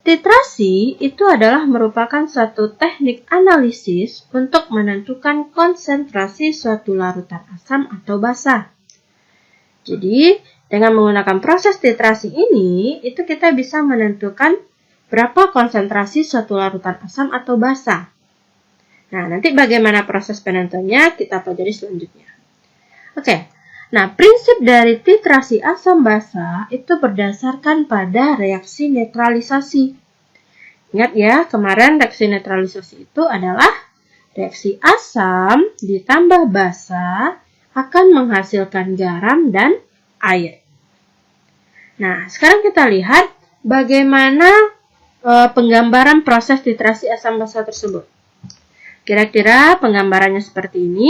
titrasi itu adalah merupakan suatu teknik analisis untuk menentukan konsentrasi suatu larutan asam atau basa. Jadi, dengan menggunakan proses titrasi ini, itu kita bisa menentukan berapa konsentrasi suatu larutan asam atau basa. Nah, nanti bagaimana proses penentuannya kita pelajari selanjutnya. Oke, nah prinsip dari titrasi asam basa itu berdasarkan pada reaksi netralisasi. Ingat ya, kemarin reaksi netralisasi itu adalah reaksi asam ditambah basa akan menghasilkan garam dan air. Nah, sekarang kita lihat bagaimana penggambaran proses titrasi asam basa tersebut. Kira-kira penggambarannya seperti ini.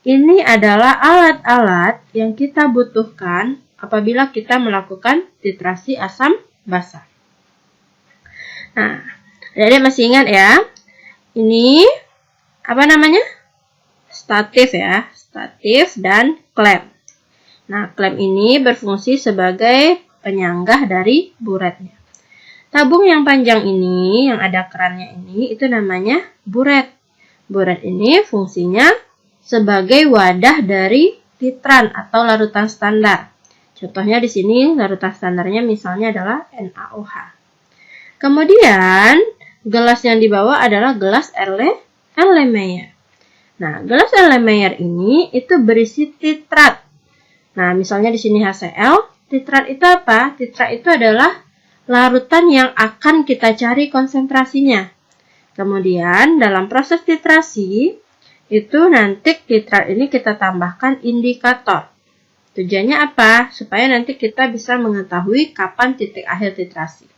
Ini adalah alat-alat yang kita butuhkan apabila kita melakukan titrasi asam basa. Nah, adik masih ingat ya? Ini apa namanya? Statif ya, statif dan klem. Nah, klem ini berfungsi sebagai penyanggah dari buretnya. Tabung yang panjang ini, yang ada kerannya ini, itu namanya buret. Buret ini fungsinya sebagai wadah dari titran atau larutan standar. Contohnya di sini larutan standarnya misalnya adalah NaOH. Kemudian gelas yang dibawa adalah gelas Erlenmeyer. Nah, gelas Erlenmeyer ini itu berisi titrat. Nah, misalnya di sini HCl, titrat itu apa? Titrat itu adalah larutan yang akan kita cari konsentrasinya. Kemudian dalam proses titrasi itu nanti titrat ini kita tambahkan indikator. Tujuannya apa? Supaya nanti kita bisa mengetahui kapan titik akhir titrasi.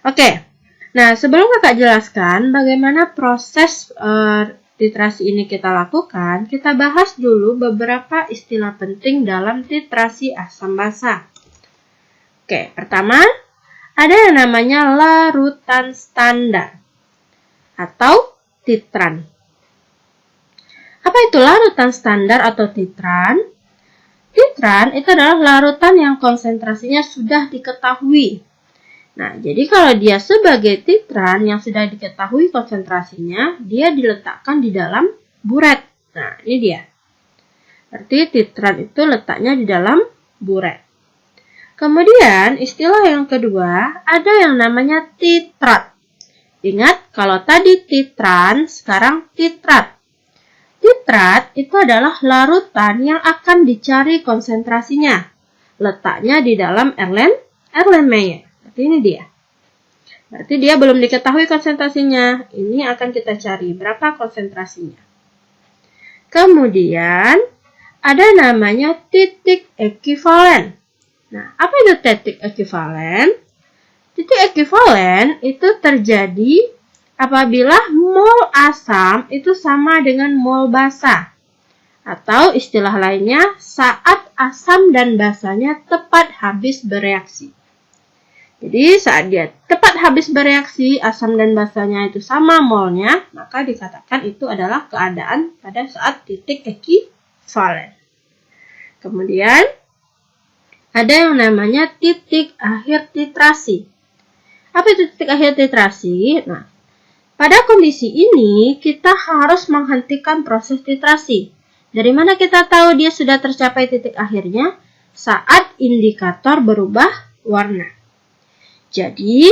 Oke, nah sebelum kakak jelaskan bagaimana proses titrasi ini kita lakukan, kita bahas dulu beberapa istilah penting dalam titrasi asam basa. Oke, pertama ada yang namanya larutan standar atau titran. Apa itu larutan standar atau titran? Titran itu adalah larutan yang konsentrasinya sudah diketahui. Nah, jadi kalau dia sebagai titran yang sudah diketahui konsentrasinya, dia diletakkan di dalam buret. Nah, ini dia. Berarti titran itu letaknya di dalam buret. Kemudian, istilah yang kedua, ada yang namanya titrat. Ingat, kalau tadi titran, sekarang titrat. Titrat itu adalah larutan yang akan dicari konsentrasinya. Letaknya di dalam Erlenmeyer. Berarti ini dia. Berarti dia belum diketahui konsentrasinya. Ini akan kita cari berapa konsentrasinya. Kemudian ada namanya titik ekivalen. Nah, apa itu titik ekivalen? Titik ekivalen itu terjadi apabila mol asam itu sama dengan mol basa. Atau istilah lainnya saat asam dan basanya tepat habis bereaksi. Jadi saat dia tepat habis bereaksi, asam dan basanya itu sama molnya, maka dikatakan itu adalah keadaan pada saat titik ekivalen. Kemudian ada yang namanya titik akhir titrasi. Apa itu titik akhir titrasi? Nah, pada kondisi ini, kita harus menghentikan proses titrasi. Dari mana kita tahu dia sudah tercapai titik akhirnya? Saat indikator berubah warna. Jadi,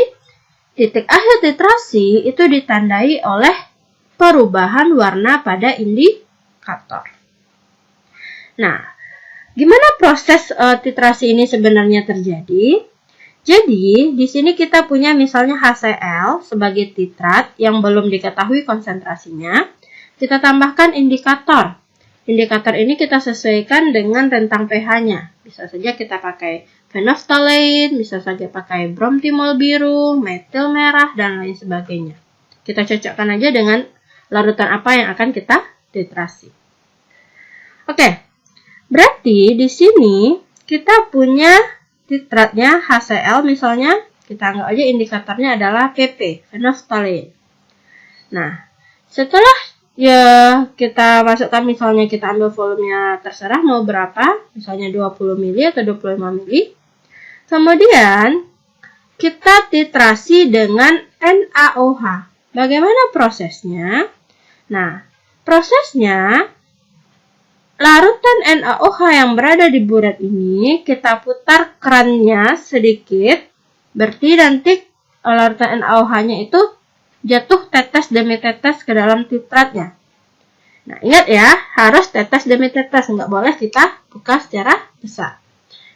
titik akhir titrasi itu ditandai oleh perubahan warna pada indikator. Nah, gimana proses titrasi ini sebenarnya terjadi? Jadi, di sini kita punya misalnya HCl sebagai titrat yang belum diketahui konsentrasinya. Kita tambahkan indikator. Indikator ini kita sesuaikan dengan rentang pH-nya. Bisa saja kita pakai phenolphthalein, bisa saja pakai bromtimol biru, metil merah, dan lain sebagainya. Kita cocokkan aja dengan larutan apa yang akan kita titrasi. Oke, berarti di sini kita punya titratnya HCl misalnya, kita anggap aja indikatornya adalah PP, phenolphthalein. Nah, setelah ya kita masukkan misalnya kita ambil volumenya terserah mau berapa, misalnya 20 ml atau 25 ml. Kemudian kita titrasi dengan NaOH. Bagaimana prosesnya? Nah, prosesnya larutan NaOH yang berada di burat ini kita putar kerannya sedikit, berarti nanti larutan NaOH-nya itu jatuh tetes demi tetes ke dalam titratnya. Nah, ingat ya, harus tetes demi tetes, nggak boleh kita buka secara besar.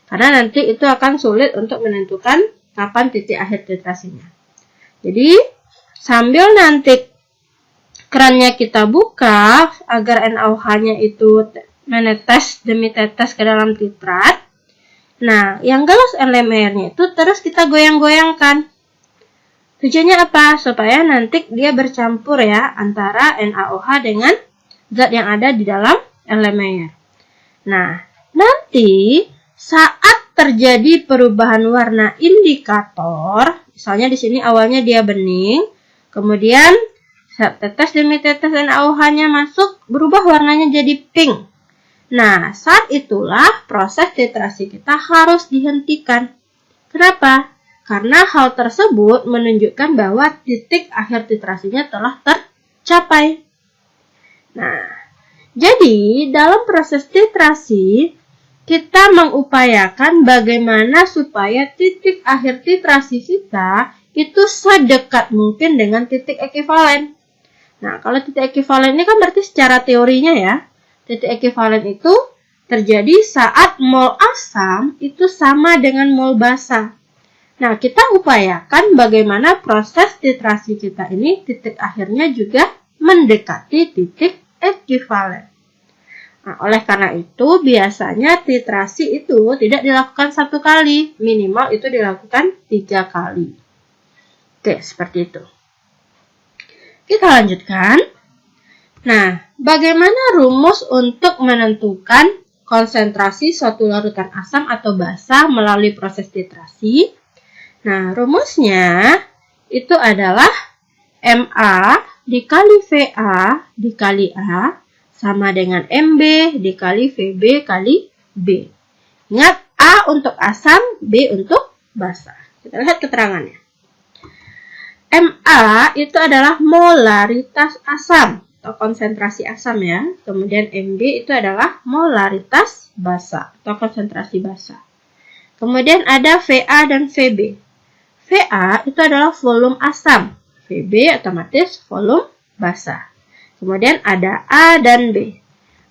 Karena nanti itu akan sulit untuk menentukan kapan titik akhir titrasinya. Jadi, sambil nanti kerannya kita buka agar NaOH-nya itu menetes demi tetes ke dalam titrat. Nah, yang gelas NaOH-nya itu terus kita goyang-goyangkan. Tujuannya apa? Supaya nanti dia bercampur ya antara NaOH dengan zat yang ada di dalam NaOH. Nah, nanti saat terjadi perubahan warna indikator, misalnya di sini awalnya dia bening, kemudian tetes demi tetes NaOH-nya masuk, berubah warnanya jadi pink. Nah, saat itulah proses titrasi kita harus dihentikan. Kenapa? Karena hal tersebut menunjukkan bahwa titik akhir titrasinya telah tercapai. Nah, jadi dalam proses titrasi, kita mengupayakan bagaimana supaya titik akhir titrasi kita itu sedekat mungkin dengan titik ekivalen. Nah, kalau titik ekivalen ini kan berarti secara teorinya ya, titik ekivalen itu terjadi saat mol asam itu sama dengan mol basa. Nah, kita upayakan bagaimana proses titrasi kita ini titik akhirnya juga mendekati titik ekivalen. Nah, oleh karena itu biasanya titrasi itu tidak dilakukan 1 kali, minimal itu dilakukan 3 kali. Oke, seperti itu. Kita lanjutkan. Nah, bagaimana rumus untuk menentukan konsentrasi suatu larutan asam atau basa melalui proses titrasi? Nah, rumusnya itu adalah Ma dikali Va dikali A sama dengan Mb dikali Vb kali B. Ingat, A untuk asam, B untuk basa. Kita lihat keterangannya. Ma itu adalah molaritas asam atau konsentrasi asam ya. Kemudian Mb itu adalah molaritas basa atau konsentrasi basa. Kemudian ada Va dan Vb. Va itu adalah volume asam. Vb otomatis volume basa. Kemudian ada A dan B.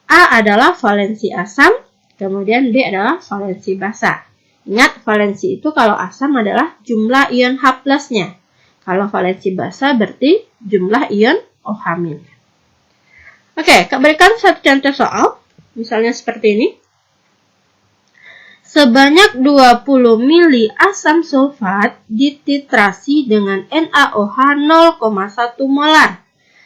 A adalah valensi asam, kemudian B adalah valensi basa. Ingat, valensi itu kalau asam adalah jumlah ion H+-nya. Kalau valensi basa berarti jumlah ion OH-. Oke, berikan satu contoh soal. Misalnya seperti ini. Sebanyak 20 mili asam sulfat dititrasi dengan NaOH 0,1 molar.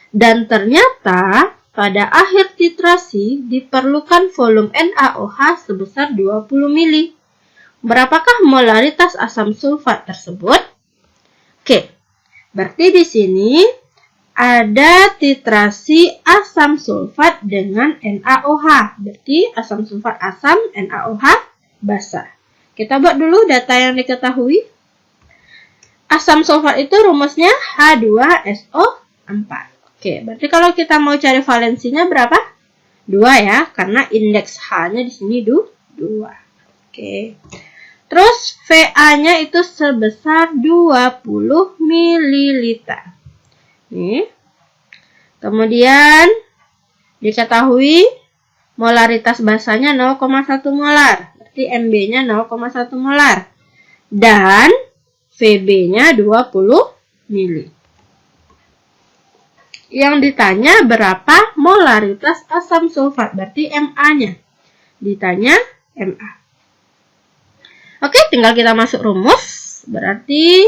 Dan ternyata pada akhir titrasi diperlukan volume NaOH sebesar 20 mili. Berapakah molaritas asam sulfat tersebut? Oke, berarti di sini ada titrasi asam sulfat dengan NaOH. Berarti asam sulfat asam, NaOH basa. Kita buat dulu data yang diketahui. Asam sulfat itu rumusnya H2SO4. Oke, berarti kalau kita mau cari valensinya berapa? 2 ya, karena indeks H-nya di sini 2. Oke. Terus Va-nya itu sebesar 20 ml. Nih. Kemudian diketahui molaritas basanya 0,1 molar. Berarti Mb-nya 0,1 molar. Dan Vb-nya 20 ml. Yang ditanya berapa molaritas asam sulfat, berarti Ma-nya. Ditanya Ma. Oke, tinggal kita masuk rumus. Berarti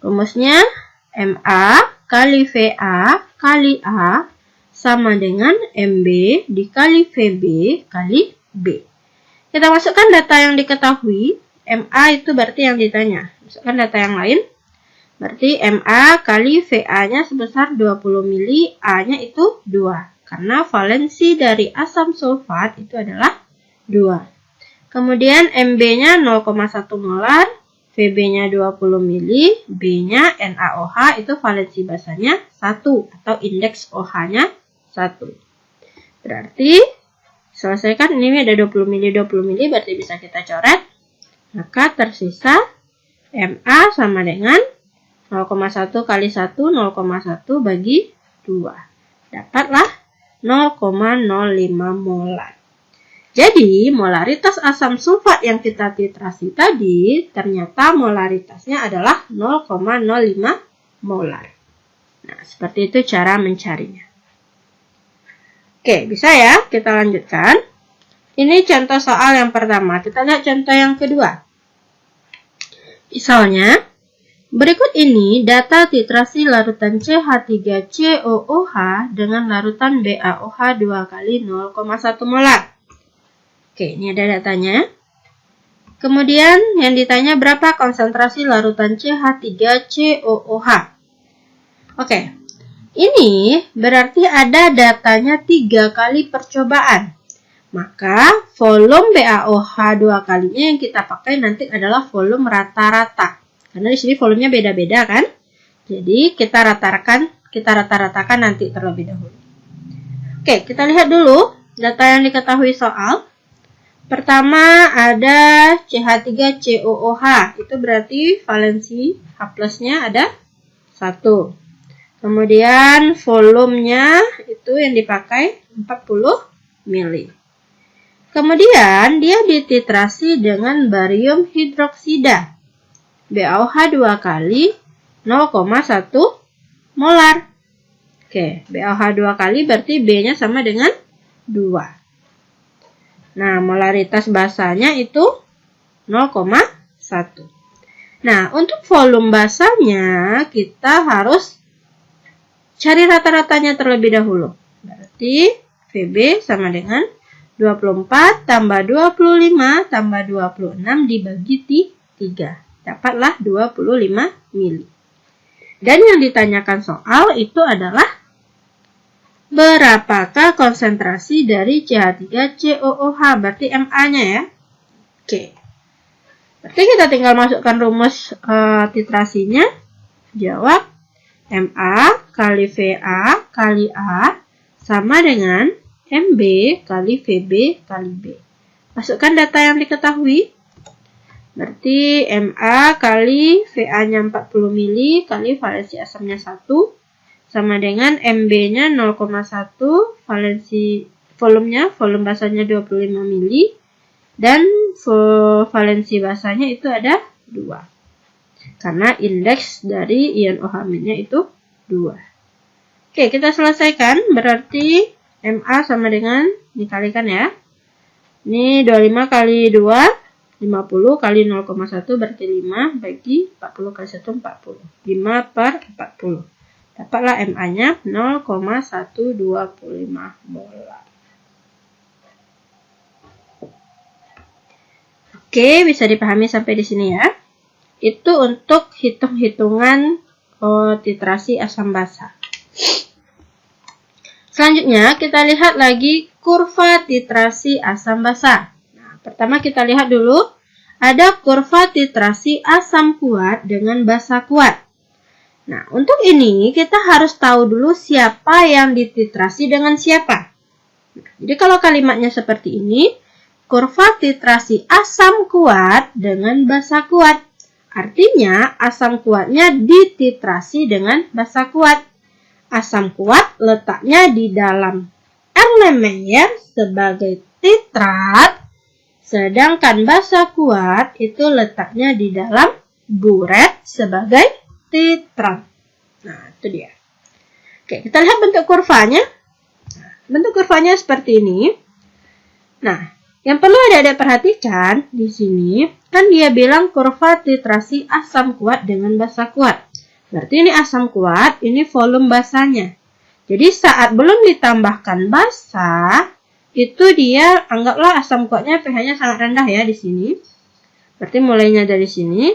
rumusnya Ma kali Va kali A sama dengan Mb dikali Vb kali B. Kita masukkan data yang diketahui. Ma itu berarti yang ditanya. Masukkan data yang lain. Berarti Ma kali Va-nya sebesar 20 mili, A-nya itu 2. Karena valensi dari asam sulfat itu adalah 2. Kemudian Mb-nya 0,1 molar, Vb-nya 20 mili, B-nya NaOH itu valensi basanya 1 atau indeks OH-nya 1. Berarti selesaikan ini ada 20 mili berarti bisa kita coret. Maka tersisa Ma sama dengan 0,1 kali 1, 0,1 bagi 2. Dapatlah 0,05 molar. Jadi, molaritas asam sulfat yang kita titrasi tadi, ternyata molaritasnya adalah 0,05 molar. Nah, seperti itu cara mencarinya. Oke, bisa ya? Kita lanjutkan. Ini contoh soal yang pertama. Kita lihat contoh yang kedua. Misalnya, berikut ini data titrasi larutan CH3COOH dengan larutan BaOH 2 kali 0,1 molar. Oke, ini ada datanya. Kemudian yang ditanya berapa konsentrasi larutan CH3COOH. Oke, ini berarti ada datanya 3 kali percobaan. Maka volume BaOH 2 kalinya yang kita pakai nanti adalah volume rata-rata. Karena di sini volumenya beda-beda kan. Jadi kita rata-ratakan nanti terlebih dahulu. Oke, kita lihat dulu data yang diketahui soal. Pertama ada CH3COOH, itu berarti valensi H+-nya ada 1. Kemudian volumenya itu yang dipakai 40 mili. Kemudian dia dititrasi dengan barium hidroksida. BaOH 2 kali 0,1 molar. Oke, BaOH 2 kali berarti B-nya sama dengan 2. Nah, molaritas basanya itu 0,1. Nah, untuk volume basanya kita harus cari rata-ratanya terlebih dahulu. Berarti Vb sama dengan 24 tambah 25 tambah 26 dibagi 3. Dapatlah 25 mili. Dan yang ditanyakan soal itu adalah berapakah konsentrasi dari CH3COOH, berarti Ma-nya ya. Oke. Berarti kita tinggal masukkan rumus titrasinya. Jawab Ma kali Va kali A sama dengan Mb kali Vb kali B. Masukkan data yang diketahui. Berarti Ma kali Va-nya 40 mili kali valensi asamnya 1. Sama dengan Mb-nya 0,1, volume basanya 25 mili, dan valensi basanya itu ada 2. Karena indeks dari ion OH-nya itu 2. Oke, kita selesaikan. Berarti Ma sama dengan, dikalikan ya. Ini 25 kali 2, 50 kali 0,1 berarti 5, bagi 40 kali 1, 40. 5 per 40. Dapatlah Ma-nya 0,125 molar. Oke, bisa dipahami sampai di sini ya. Itu untuk hitung-hitungan titrasi asam basa. Selanjutnya, kita lihat lagi kurva titrasi asam basa. Nah, pertama kita lihat dulu, ada kurva titrasi asam kuat dengan basa kuat. Nah, untuk ini kita harus tahu dulu siapa yang dititrasi dengan siapa. Jadi kalau kalimatnya seperti ini, kurva titrasi asam kuat dengan basa kuat. Artinya asam kuatnya dititrasi dengan basa kuat. Asam kuat letaknya di dalam Erlenmeyer sebagai titrat, sedangkan basa kuat itu letaknya di dalam buret sebagai titrat. Nah, itu dia. Oke, kita lihat bentuk kurvanya. Bentuk kurvanya seperti ini. Nah, yang perlu adik-adik perhatikan di sini, kan dia bilang kurva titrasi asam kuat dengan basa kuat. Berarti ini asam kuat, ini volume basanya. Jadi saat belum ditambahkan basa, itu dia anggaplah asam kuatnya pH-nya sangat rendah ya di sini. Berarti mulainya dari sini.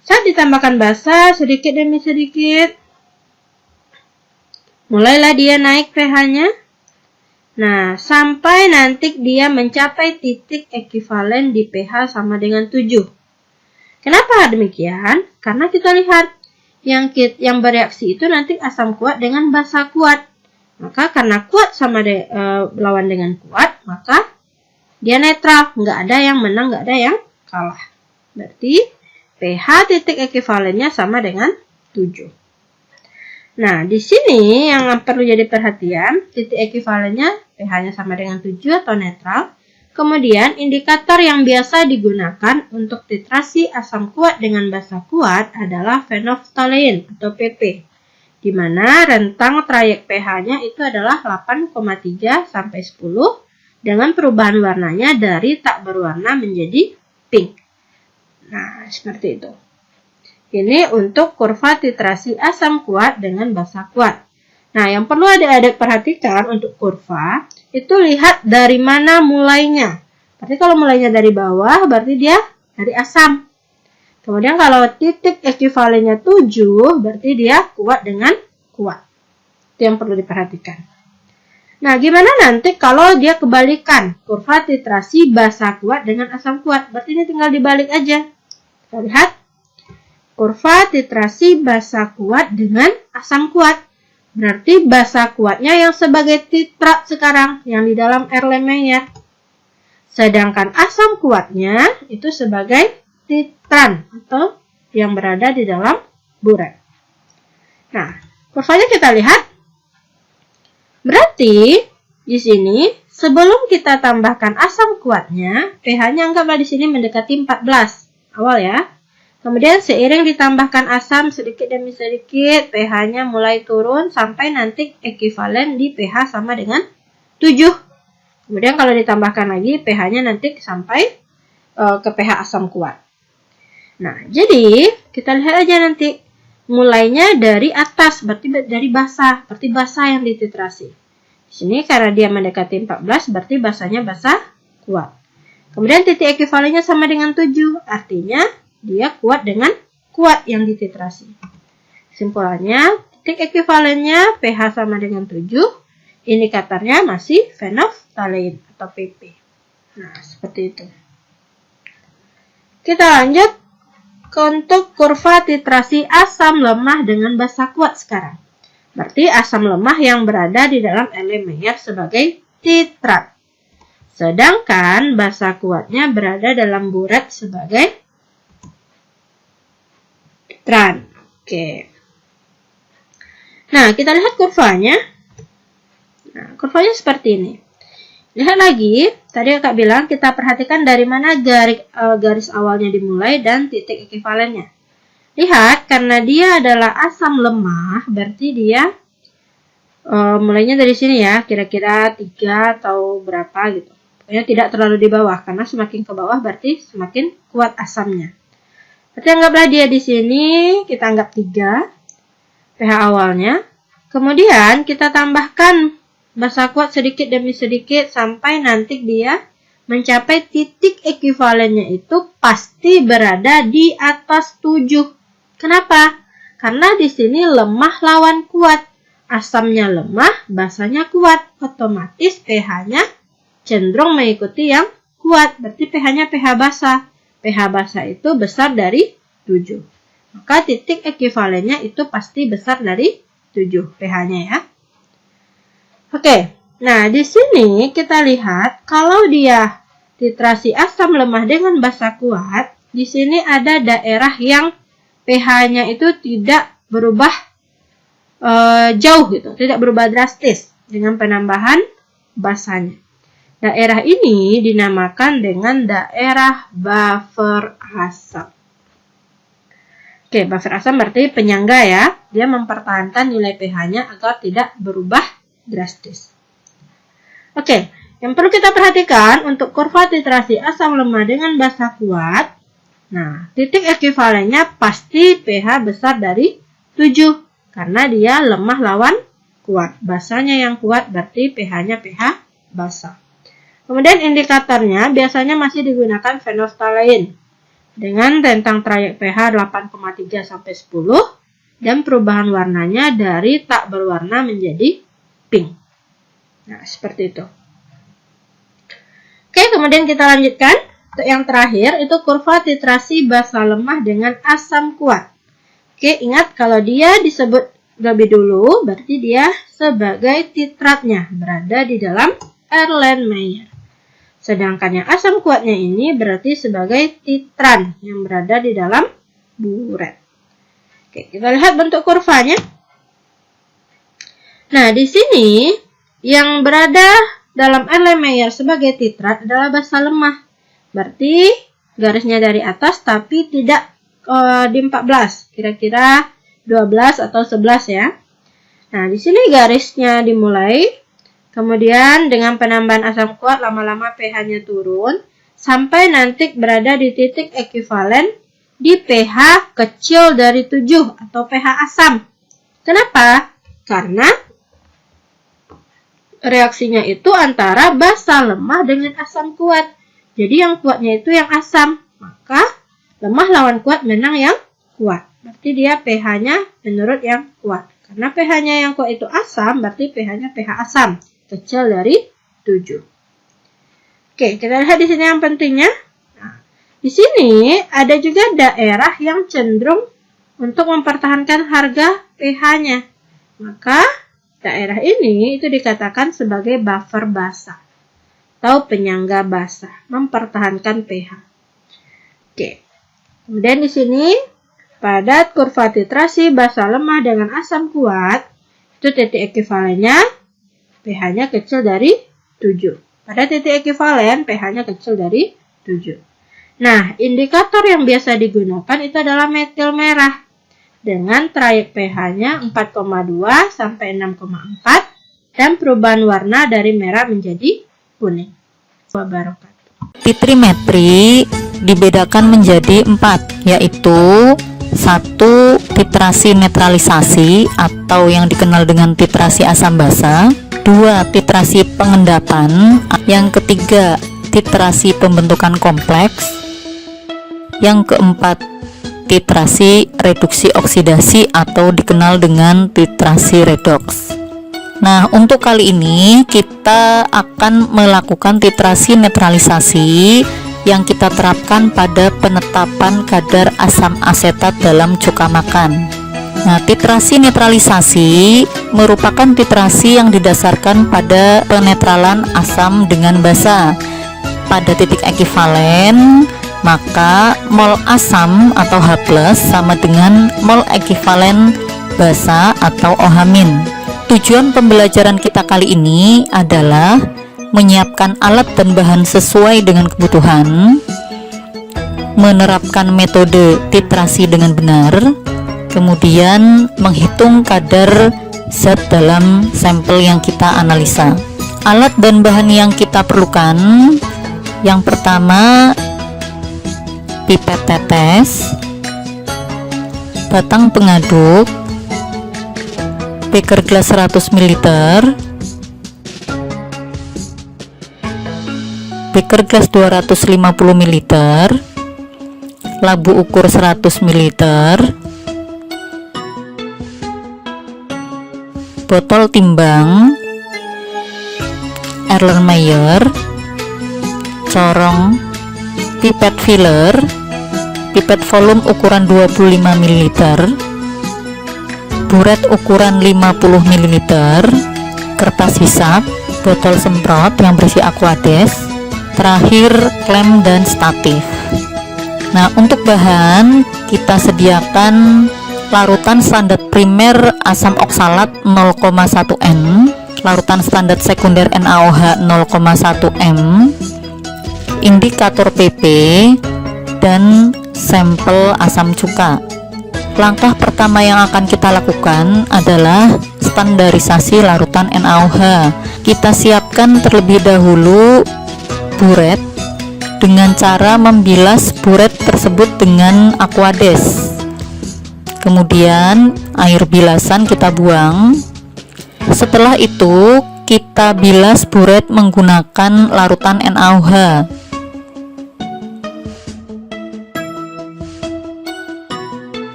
Saat ditambahkan basa sedikit demi sedikit, mulailah dia naik pH-nya. Nah, sampai nanti dia mencapai titik ekivalen di pH sama dengan 7. Kenapa demikian? Karena kita lihat yang bereaksi itu nanti asam kuat dengan basa kuat. Maka karena kuat sama lawan dengan kuat, maka dia netral. Nggak ada yang menang, nggak ada yang kalah. Berarti pH titik ekivalennya sama dengan 7. Nah, di sini yang perlu jadi perhatian, titik ekivalennya pH-nya sama dengan 7 atau netral. Kemudian, indikator yang biasa digunakan untuk titrasi asam kuat dengan basa kuat adalah phenolphthalein atau PP, di mana rentang trayek pH-nya itu adalah 8,3 sampai 10 dengan perubahan warnanya dari tak berwarna menjadi pink. Nah, seperti itu. Ini untuk kurva titrasi asam kuat dengan basa kuat. Nah, yang perlu adik-adik perhatikan untuk kurva, itu lihat dari mana mulainya. Berarti kalau mulainya dari bawah, berarti dia dari asam. Kemudian kalau titik ekivalennya 7, berarti dia kuat dengan kuat. Itu yang perlu diperhatikan. Nah, gimana nanti kalau dia kebalikan? Kurva titrasi basa kuat dengan asam kuat. Berarti ini tinggal dibalik aja. Kita lihat. Kurva titrasi basa kuat dengan asam kuat. Berarti basa kuatnya yang sebagai titrat sekarang, yang di dalam Erlenmeyer. Sedangkan asam kuatnya itu sebagai titran, atau yang berada di dalam buret. Nah, kurvanya kita lihat. Berarti, di sini, sebelum kita tambahkan asam kuatnya, pH-nya anggaplah di sini mendekati 14. Awal ya. Kemudian seiring ditambahkan asam sedikit demi sedikit, pH-nya mulai turun sampai nanti ekivalen di pH sama dengan 7. Kemudian kalau ditambahkan lagi, pH-nya nanti sampai ke pH asam kuat. Nah, jadi kita lihat aja nanti. Mulainya dari atas, berarti dari basa. Berarti basa yang dititrasi. Di sini karena dia mendekati 14, berarti basanya basa kuat. Kemudian titik ekivalennya sama dengan 7, artinya dia kuat dengan kuat yang dititrasi. Kesimpulannya, titik ekivalennya pH sama dengan 7, indikatornya masih phenolphthalein atau PP. Nah, seperti itu. Kita lanjut untuk kurva titrasi asam lemah dengan basa kuat sekarang. Berarti asam lemah yang berada di dalam Erlenmeyer sebagai titrat. Sedangkan basa kuatnya berada dalam buret sebagai titran. Oke. Nah, kita lihat kurvanya. Nah, kurvanya seperti ini. Lihat lagi, tadi kakak bilang kita perhatikan dari mana garis awalnya dimulai dan titik ekivalennya. Lihat, karena dia adalah asam lemah, berarti dia mulainya dari sini ya, kira-kira 3 atau berapa gitu. Pokoknya tidak terlalu di bawah, karena semakin ke bawah berarti semakin kuat asamnya. Berarti anggaplah dia di sini, kita anggap 3 pH awalnya. Kemudian kita tambahkan basa kuat sedikit demi sedikit sampai nanti dia mencapai titik ekivalennya itu pasti berada di atas 7. Kenapa? Karena di sini lemah lawan kuat. Asamnya lemah, basanya kuat. Otomatis pH-nya cenderung mengikuti yang kuat. Berarti pH-nya pH basa. pH basa itu besar dari 7. Maka titik ekivalennya itu pasti besar dari 7 pH-nya ya. Oke, nah di sini kita lihat kalau dia titrasi asam lemah dengan basa kuat, di sini ada daerah yang pH-nya itu tidak berubah jauh gitu, tidak berubah drastis dengan penambahan basanya. Daerah ini dinamakan dengan daerah buffer asam. Oke, buffer asam berarti penyangga ya, dia mempertahankan nilai pH-nya agar tidak berubah drastis. Oke, yang perlu kita perhatikan untuk kurva titrasi asam lemah dengan basa kuat. Nah, titik ekivalennya pasti pH besar dari 7. Karena dia lemah lawan kuat. Basanya yang kuat berarti pH-nya pH basa. Kemudian indikatornya biasanya masih digunakan phenolphthalein. Dengan rentang trayek pH 8,3 sampai 10. Dan perubahan warnanya dari tak berwarna menjadi pink. Nah, seperti itu. Oke, kemudian kita lanjutkan. yang terakhir itu kurva titrasi basa lemah dengan asam kuat. Oke, ingat kalau dia disebut lebih dulu, berarti dia sebagai titratnya berada di dalam Erlenmeyer. Sedangkan yang asam kuatnya ini berarti sebagai titran yang berada di dalam buret. Oke, kita lihat bentuk kurvanya. Nah, di sini yang berada dalam Erlenmeyer sebagai titrat adalah basa lemah. Berarti garisnya dari atas tapi tidak di 14, kira-kira 12 atau 11 ya. Nah, di sini garisnya dimulai. Kemudian dengan penambahan asam kuat lama-lama pH-nya turun sampai nanti berada di titik ekuivalen di pH kecil dari 7 atau pH asam. Kenapa? Karena reaksinya itu antara basa lemah dengan asam kuat. Jadi yang kuatnya itu yang asam. Maka lemah lawan kuat menang yang kuat. Berarti dia pH-nya menurut yang kuat. Karena pH-nya yang kuat itu asam, berarti pH-nya pH asam. Kecil dari 7. Oke, kita lihat di sini yang pentingnya. Nah, di sini ada juga daerah yang cenderung untuk mempertahankan harga pH-nya. Maka daerah ini itu dikatakan sebagai buffer basah atau penyangga basah, mempertahankan pH. Oke. Kemudian di sini pada kurva titrasi basa lemah dengan asam kuat, itu titik ekuivalennya pH-nya kecil dari 7. Pada titik ekuivalen, pH-nya kecil dari 7. Nah, indikator yang biasa digunakan itu adalah metil merah. Dengan trayek pH-nya 4,2 sampai 6,4 dan perubahan warna dari merah menjadi kuning. Wabarakatuh. Titrimetri dibedakan menjadi 4, yaitu 1. Titrasi netralisasi atau yang dikenal dengan titrasi asam basa. 2. Titrasi pengendapan. Yang ketiga, titrasi pembentukan kompleks. Yang keempat, titrasi reduksi oksidasi atau dikenal dengan titrasi redoks. Nah, untuk kali ini kita akan melakukan titrasi netralisasi yang kita terapkan pada penetapan kadar asam asetat dalam cuka makan. Nah, titrasi netralisasi merupakan titrasi yang didasarkan pada penetralan asam dengan basa. Pada titik ekuivalen, maka mol asam atau H+ sama dengan mol ekuivalen basa atau OH-. Tujuan pembelajaran kita kali ini adalah menyiapkan alat dan bahan sesuai dengan kebutuhan, menerapkan metode titrasi dengan benar, kemudian menghitung kadar zat dalam sampel yang kita analisa. Alat dan bahan yang kita perlukan, yang pertama pipet tetes, batang pengaduk, beker gelas 100 ml, beker gelas 250 ml, labu ukur 100 ml, botol timbang, Erlenmeyer, corong, pipet filler, pipet volume ukuran 25 ml, buret ukuran 50 ml, kertas hisap, botol semprot yang berisi Aquades, terakhir klem dan statif. Nah, untuk bahan kita sediakan larutan standar primer asam oksalat 0,1 m, larutan standar sekunder NaOH 0,1 m, indikator pp, dan sampel asam cuka. Langkah pertama yang akan kita lakukan adalah standarisasi larutan NaOH. Kita siapkan terlebih dahulu buret dengan cara membilas buret tersebut dengan Aquades. Kemudian air bilasan kita buang. Setelah itu kita bilas buret menggunakan larutan NaOH.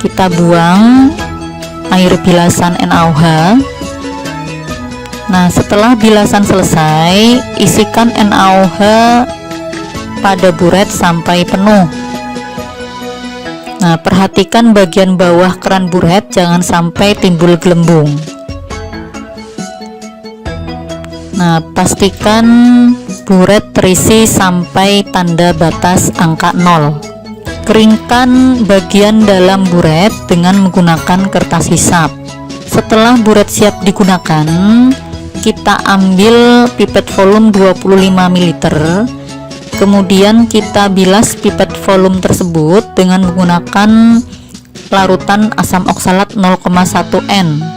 kita buang air bilasan NaOH. Nah, setelah bilasan selesai, isikan NaOH pada buret sampai penuh. Nah, perhatikan bagian bawah keran buret jangan sampai timbul gelembung. Nah, pastikan buret terisi sampai tanda batas angka 0. Keringkan bagian dalam buret dengan menggunakan kertas hisap. Setelah buret siap digunakan, kita ambil pipet volume 25 ml. Kemudian kita bilas pipet volume tersebut dengan menggunakan larutan asam oksalat 0,1 N.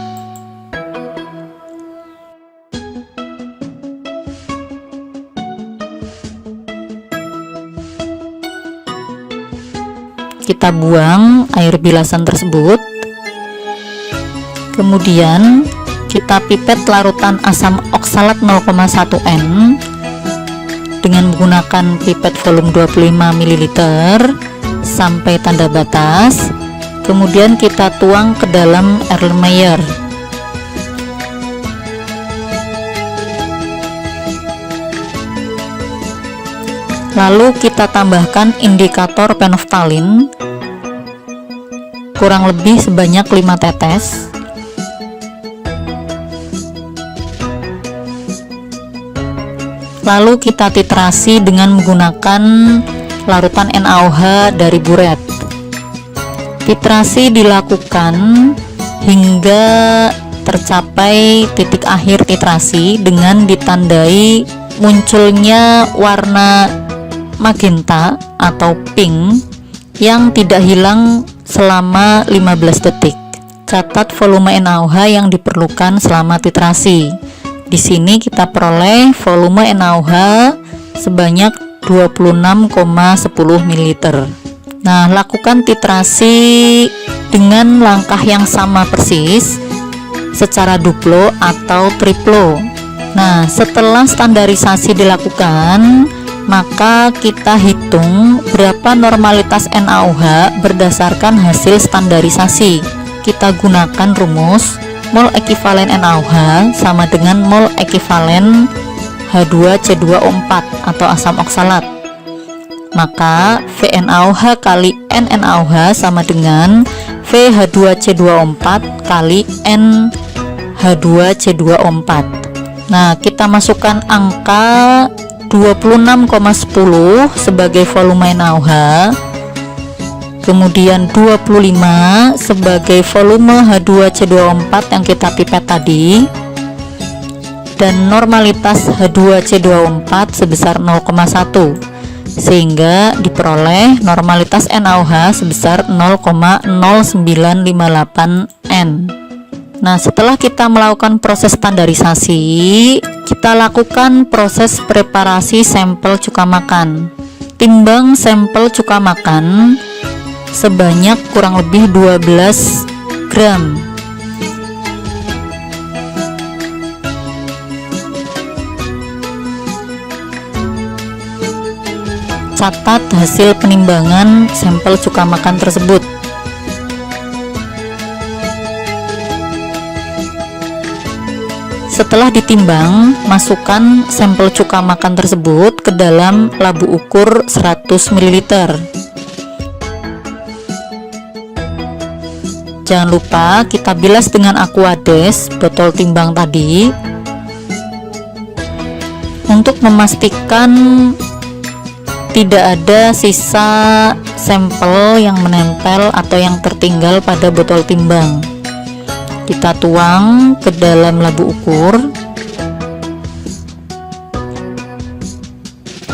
Kita buang air bilasan tersebut. Kemudian kita pipet larutan asam oksalat 0,1 N dengan menggunakan pipet volume 25 ml sampai tanda batas. Kemudian kita tuang ke dalam Erlenmeyer. Lalu kita tambahkan indikator penoftalin kurang lebih sebanyak 5 tetes. Lalu kita titrasi dengan menggunakan larutan NaOH dari buret. Titrasi dilakukan hingga tercapai titik akhir titrasi dengan ditandai munculnya warna magenta atau pink yang tidak hilang selama 15 detik. Catat volume NaOH yang diperlukan selama titrasi. Di sini kita peroleh volume NaOH sebanyak 26,10 ml. Nah, lakukan titrasi dengan langkah yang sama persis secara duplo atau triplo. Nah, setelah standarisasi dilakukan, maka kita hitung berapa normalitas NaOH berdasarkan hasil standarisasi. Kita gunakan rumus mol ekivalen NaOH sama dengan mol ekivalen H2C2O4 atau asam oksalat. Maka VNaOH kali NNaOH sama dengan VH2C2O4 kali NH2C2O4. Nah, kita masukkan angka 26,10 sebagai volume NaOH, kemudian 25 sebagai volume H2C2O4 yang kita pipet tadi, dan normalitas H2C2O4 sebesar 0,1, sehingga diperoleh normalitas NaOH sebesar 0,0958 N. Nah, setelah kita melakukan proses standarisasi, kita lakukan proses preparasi sampel cuka makan. Timbang sampel cuka makan sebanyak kurang lebih 12 gram. Catat hasil penimbangan sampel cuka makan tersebut. Setelah ditimbang, masukkan sampel cuka makan tersebut ke dalam labu ukur 100 ml. Jangan lupa kita bilas dengan Aquades botol timbang tadi untuk memastikan tidak ada sisa sampel yang menempel atau yang tertinggal pada botol timbang. Kita tuang ke dalam labu ukur.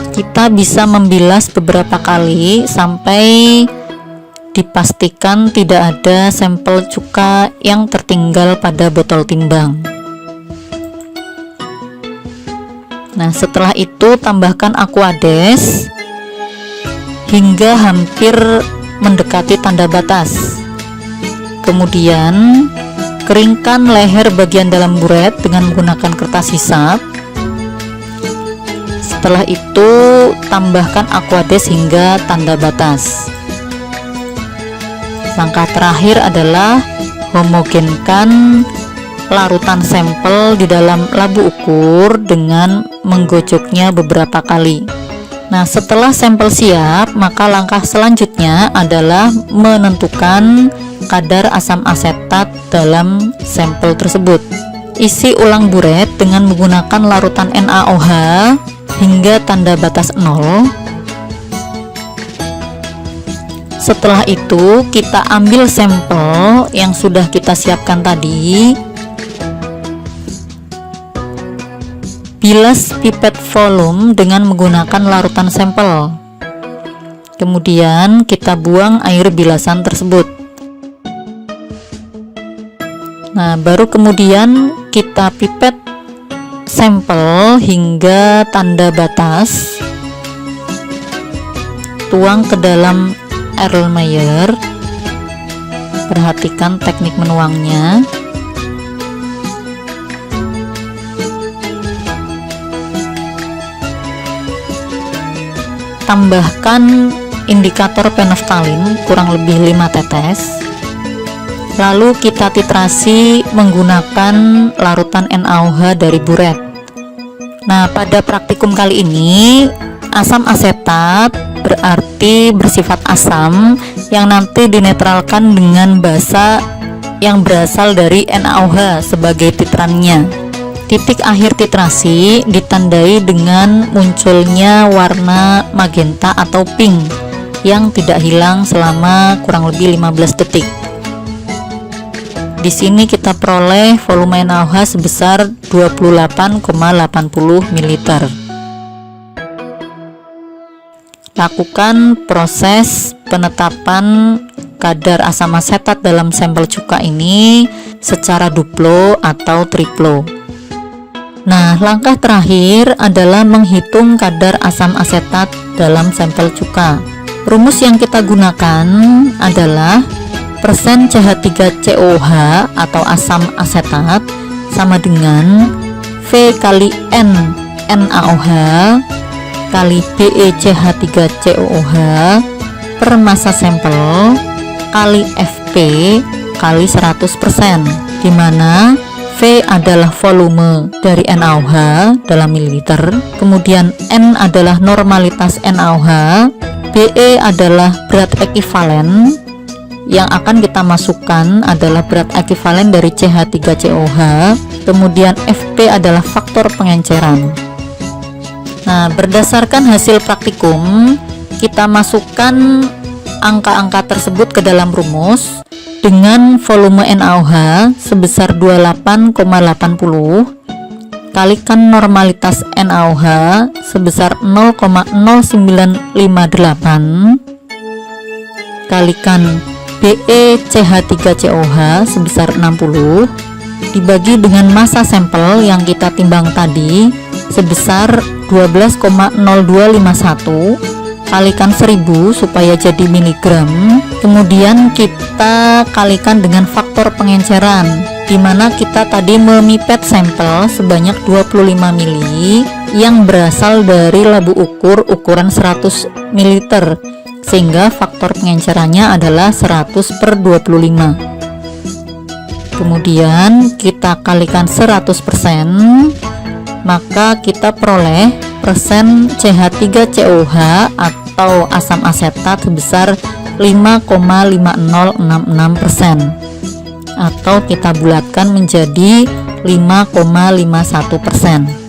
Kita bisa membilas beberapa kali sampai dipastikan tidak ada sampel cuka yang tertinggal pada botol timbang. Nah, setelah itu tambahkan Aquades hingga hampir mendekati tanda batas. Kemudian keringkan leher bagian dalam buret dengan menggunakan kertas hisap. Setelah itu tambahkan Aquades hingga tanda batas. Langkah terakhir adalah homogenkan larutan sampel di dalam labu ukur dengan menggocoknya beberapa kali. Nah, setelah sampel siap, maka langkah selanjutnya adalah menentukan kadar asam asetat dalam sampel tersebut. Isi ulang buret dengan menggunakan larutan NaOH hingga tanda batas 0. Setelah itu, kita ambil sampel yang sudah kita siapkan tadi, bilas pipet volume dengan menggunakan larutan sampel. Kemudian kita buang air bilasan tersebut. Nah, baru kemudian kita pipet sampel hingga tanda batas. Tuang ke dalam Erlenmeyer. Perhatikan teknik menuangnya. Tambahkan indikator peneftalin kurang lebih 5 tetes. Lalu kita titrasi menggunakan larutan NaOH dari buret. Nah, pada praktikum kali ini asam asetat berarti bersifat asam yang nanti dinetralkan dengan basa yang berasal dari NaOH sebagai titrannya. Titik akhir titrasi ditandai dengan munculnya warna magenta atau pink yang tidak hilang selama kurang lebih 15 detik. Di sini kita peroleh volume NaOH sebesar 28,80 ml. Lakukan proses penetapan kadar asam asetat dalam sampel cuka ini secara duplo atau triplo. Nah, langkah terakhir adalah menghitung kadar asam asetat dalam sampel cuka. Rumus yang kita gunakan adalah persen CH3COOH atau asam asetat sama dengan V kali N NaOH kali BeCH3COOH per massa sampel kali Fp kali 100%, di mana V adalah volume dari NaOH dalam mililiter, kemudian N adalah normalitas NaOH, Be adalah berat ekivalen, yang akan kita masukkan adalah berat ekivalen dari CH3COOH, kemudian Fp adalah faktor pengenceran. Nah, berdasarkan hasil praktikum, kita masukkan angka-angka tersebut ke dalam rumus dengan volume NaOH sebesar 28,80 kalikan normalitas NaOH sebesar 0,0958 kalikan BeCH3COOH sebesar 60 dibagi dengan massa sampel yang kita timbang tadi sebesar 12,0251 kalikan 1000 supaya jadi miligram. Kemudian kita kalikan dengan faktor pengenceran, di mana kita tadi memipet sampel sebanyak 25 mili yang berasal dari labu ukur ukuran 100 ml, sehingga faktor pengencerannya adalah 100/25. Kemudian kita kalikan 100%, maka kita peroleh persen CH3COOH atau asam asetat sebesar 5,5066%, atau kita bulatkan menjadi 5,51%.